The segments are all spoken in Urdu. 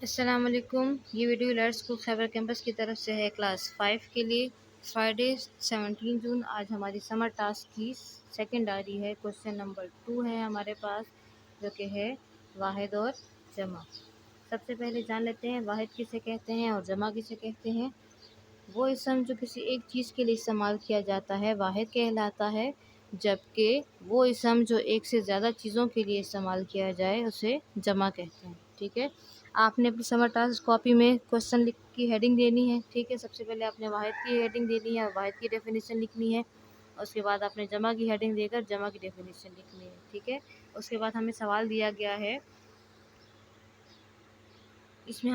السلام علیکم، یہ ویڈیو لرڈ اسکول خیبر کیمپس کی طرف سے ہے کلاس 5 کے لیے۔ فرائیڈے 17 جون آج ہماری سمر ٹاسک کی سیکنڈ آ رہی ہے۔ کوشچن نمبر 2 ہے ہمارے پاس، جو کہ ہے واحد اور جمع۔ سب سے پہلے جان لیتے ہیں واحد کسے کہتے ہیں اور جمع کسے کہتے ہیں۔ وہ اسم جو کسی ایک چیز کے لیے استعمال کیا جاتا ہے واحد کہلاتا ہے، جبکہ وہ اسم جو ایک سے زیادہ چیزوں کے لیے استعمال کیا جائے اسے جمع کہتے ہیں۔ ٹھیک ہے، آپ نے اپنی سمر ٹاسک کاپی میں کوشچن کی ہیڈنگ دینی ہے۔ ٹھیک ہے، سب سے پہلے آپ نے واحد کی ہیڈنگ دینی ہے اور واحد کی ڈیفینیشن لکھنی ہے۔ اس کے بعد آپ نے جمع کی ہیڈنگ دے کر جمع کی ڈیفینیشن لکھنی ہے۔ ٹھیک ہے، اس کے بعد ہمیں سوال دیا گیا ہے، اس میں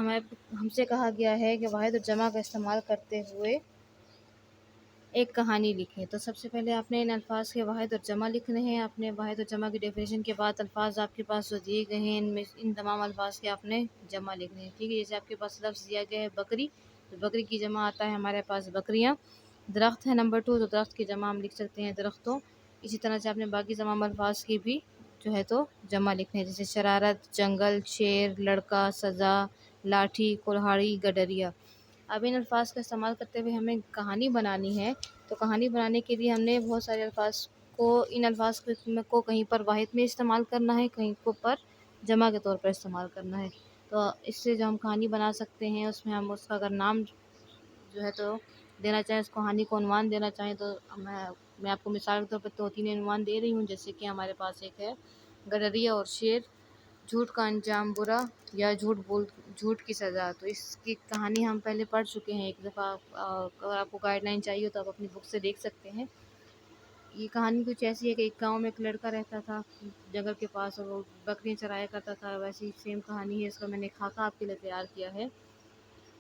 ہم سے کہا گیا ہے کہ واحد اور جمع کا استعمال کرتے ہوئے ایک کہانی لکھیں۔ تو سب سے پہلے آپ نے ان الفاظ کے واحد اور جمع لکھنے ہیں۔ آپ نے واحد اور جمع کی ڈیفینیشن کے بعد الفاظ آپ کے پاس جو دیے گئے ہیں ان تمام الفاظ کے آپ نے جمع لکھنے ہیں۔ ٹھیک ہے، جیسے آپ کے پاس لفظ دیا گیا ہے بکری، تو بکری کی جمع آتا ہے ہمارے پاس بکریاں۔ درخت ہے نمبر 2، تو درخت کی جمع ہم لکھ سکتے ہیں درختوں۔ اسی طرح سے آپ نے باقی تمام الفاظ کی بھی جو ہے تو جمع لکھنے ہیں، جیسے شرارت، جنگل، شیر، لڑکا، سزا، لاٹھی، کلہاڑی، گڈریا۔ اب ان الفاظ کا استعمال کرتے ہوئے ہمیں کہانی بنانی ہے، تو کہانی بنانے کے لیے ہم نے بہت سارے الفاظ کو ان الفاظ کو کہیں پر واحد میں استعمال کرنا ہے، کہیں پر جمع کے طور پر استعمال کرنا ہے۔ تو اس سے جو ہم کہانی بنا سکتے ہیں، اس میں ہم اس کا اگر نام جو ہے تو دینا چاہیں، اس کہانی کو عنوان دینا چاہیں، تو میں آپ کو مثال کے طور پر 2-3 عنوان دے رہی ہوں، جیسے کہ ہمارے پاس ایک ہے گڈریا اور شیر، جھوٹ کا انجام برا یا جھوٹ کی سزا۔ تو اس کی کہانی ہم پہلے پڑھ چکے ہیں ایک دفعہ، اگر آپ کو گائیڈ لائن چاہیے تو آپ اپنی بک سے دیکھ سکتے ہیں۔ یہ کہانی کچھ ایسی ہے کہ ایک گاؤں میں ایک لڑکا رہتا تھا جنگل کے پاس، اور وہ بکریاں چرایا کرتا تھا۔ ویسی سیم کہانی ہے، اس کا میں نے خاکہ آپ کے لیے تیار کیا ہے،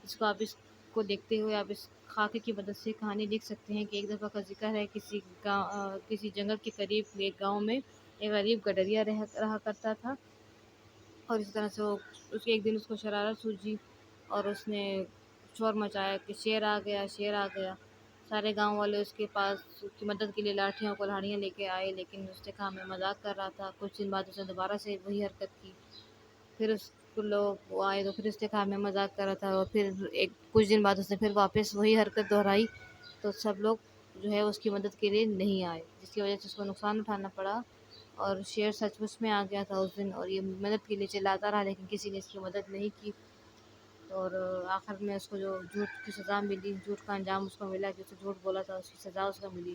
اس کو آپ اس کو دیکھتے ہوئے آپ اس خاکے کی مدد سے کہانی لکھ سکتے ہیں کہ ایک دفعہ کا ذکر ہے کسی جنگل کے قریب ایک گاؤں میں ایک غریب گڈریا رہا کرتا تھا، اور اس طرح سے ایک دن اس کو شرارت سوجی اور اس نے شور مچایا کہ شیر آ گیا، شیر آ گیا۔ سارے گاؤں والے اس کے پاس اس کی مدد کے لیے لاٹھیاں اور کلہاڑیاں لے کے آئے، لیکن اس نے کہا میں مذاق کر رہا تھا۔ کچھ دن بعد اس نے دوبارہ سے وہی حرکت کی، پھر اس کو لوگ آئے تو پھر اس نے کہا میں مذاق کر رہا تھا، اور پھر کچھ دن بعد اس نے پھر واپس وہی حرکت دہرائی، تو سب لوگ جو ہے اس کی مدد کے لیے نہیں آئے، جس کی وجہ سے اس کو نقصان اٹھانا پڑا، اور شیر سچ مچ میں آ گیا تھا اس دن، اور یہ مدد کے لیے چلاتا رہا، لیکن کسی نے اس کی مدد نہیں کی، اور آخر میں اس کو جو جھوٹ کی سزا ملی، جھوٹ کا انجام اس کو ملا کہ اس نے جھوٹ بولا تھا، اس کی سزا اس کو ملی۔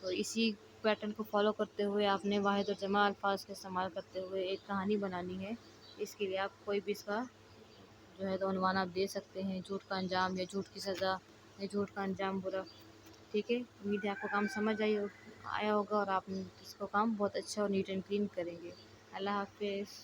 تو اسی پیٹرن کو فالو کرتے ہوئے آپ نے واحد اور جمع الفاظ کا استعمال کرتے ہوئے ایک کہانی بنانی ہے۔ اس کے لیے آپ کوئی بھی اس کا جو ہے تو عنوان آپ دے سکتے ہیں، جھوٹ کا انجام یا جھوٹ کی سزا یا جھوٹ کا انجام برا۔ ٹھیک ہے، امید ہے آپ کو کام سمجھ آیا ہوگا، اور آپ اس کو کام بہت اچھا اور نیٹ اینڈ کلین کریں گے۔ اللہ حافظ۔